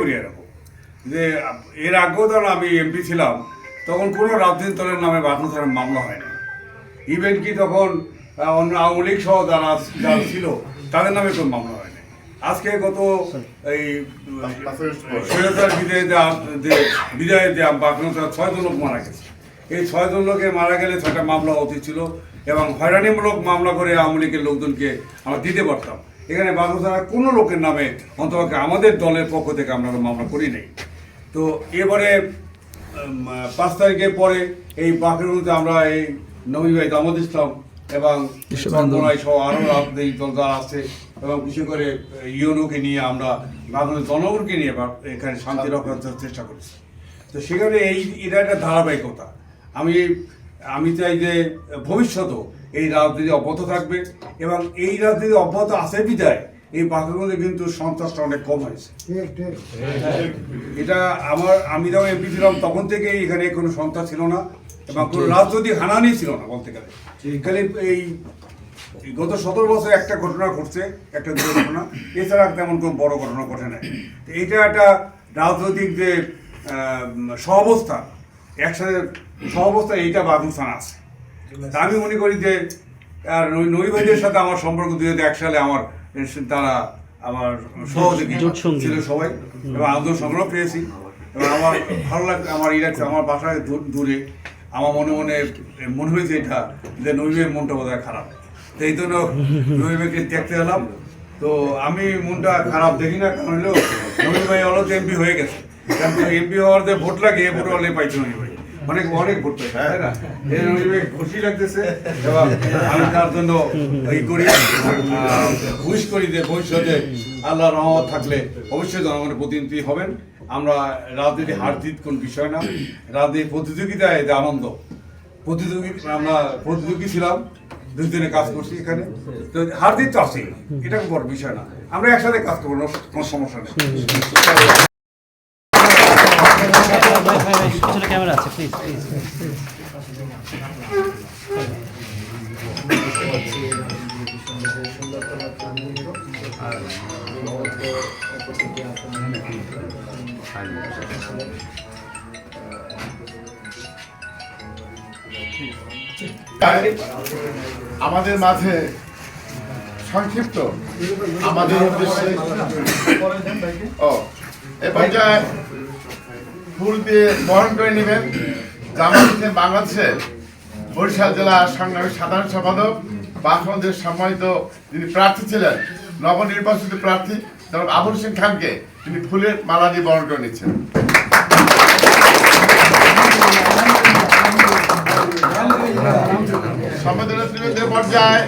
করি এরকম যে এর আগেও ধরুন আমি এমপি ছিলাম, তখন কোনো রাজনৈতিক দলের নামে বাকরুল মামলা হয়নি। ইভেন কি তখন অন্য আওয়ামী লীগ সহ যারা ছিল তাদের নামে কোনো মামলা হয়নি। আজকে গত এই স্বৈরাচার বিজয়ের যে বাকরুল 6 জন লোক মারা গেছে। এই 6 জন লোকে মারা গেলে 6টা মামলা অতীত ছিল এবং হয়রানিমূলক মামলা করে আওয়ামী লীগের লোকজনকে আমরা দিতে পারতাম। এখানে বাকরুল ছাড়া কোনো লোকের নামে অন্তত আমাদের দলের পক্ষ থেকে আমরা মামলা করি নাই। তো এবারে 5 তারিখের পরে এই বাকরুলতে আমরা এই নবী ভাই দামোদ ইসলাম এবং সহ আরও রাজনৈতিক দল যারা আছে এবং বিশেষ করে ইউনোকে নিয়ে আমরা বাংলাদেশ জনগণকে নিয়ে এখানে শান্তি রক্ষার চেষ্টা করেছি। তো সেখানে এটা একটা ধারাবাহিকতা। আমি চাই যে ভবিষ্যতেও এই রাজনীতি অব্যাহত থাকবে এবং এই রাজনীতি অব্যাহত আছে বিদায় এই বাকরুলে কিন্তু সন্ত্রাসটা অনেক কম হয়েছে। এটা আমি যখন এমপি ছিলাম তখন থেকে এখানে কোনো সন্ত্রাস ছিল না এবং কোনো রাজনৈতিক হানানি ছিল না বলতে গেলে। খালি এই গত 17 বছরে একটা ঘটনা ঘটছে, একটা দুর্ঘটনা, এছাড়া তেমন কোনো বড় ঘটনা ঘটে নাই। তো এটা একটা রাজনৈতিক যে সহাবস্থা, একসাথে সহাবস্থা, এইটা বাকরুল থানা আছে। তা আমি মনে করি যে আর নবী ভাইদের সাথে আমার সম্পর্ক 2001 সালে তারা আমার সহযোগী ছিল সবাই এবং আন্দোলন সংগ্রহ পেয়েছি এবং আমার ভালো লাগছে। আমার বাসায় দূরে আমার মনে হয়েছে এটা যে নবী ভাইয়ের মনটা বোধহয় খারাপ, তো এই জন্য নবী ভাইকে দেখতে এলাম। তো আমি মনটা খারাপ দেখি না, কারণ হলো নবী ভাই অলরেডি এমপি হয়ে গেছে। কারণ এমপি হওয়ার যে ভোট লাগে এ ভোট অলরেডি পাইছে নবী ভাই, অনেক ভোট পাইছে, তাই না? খুশি লাগতেছে এবং আমি তার জন্য উইশ করি যে ভবিষ্যতে আল্লাহ রহমত থাকলে অবশ্যই জনগণের প্রতিনিধি হবেন। আমরা রাজনীতি হার জিত কোন বিষয় না, রাজনীতি প্রতিযোগিতায় যে আনন্দ, আমরা প্রতিযোগী ছিলাম, 2 দিনে কাজ করছি এখানে, তো হার জিত তো আছে, এটা কোনো বড় বিষয় না। আমরা একসাথে কাজ করবো, কোনো সমস্যা নেই। ক্যামেরা আছে, প্লিজ প্লিজ। আমাদের মাঝে সংক্ষিপ্ত আমাদের উদ্দেশ্যে এ পর্যায়ে ফুল দিয়ে বরণ করে নেবেন জামায়াতে বাংলাদেশের বরিশাল জেলা সংগ্রামী সাধারণ সম্পাদক, বাংলাদেশ সম্মানিত যিনি প্রার্থী ছিলেন, নবনির্বাচিত প্রার্থী জনাব আবুল হোসেন খানকে তিনি ফুলের মালা দিয়ে বরণ করে নিচ্ছেন। সম্মানিত নেতৃবৃন্দের পর্যায়ে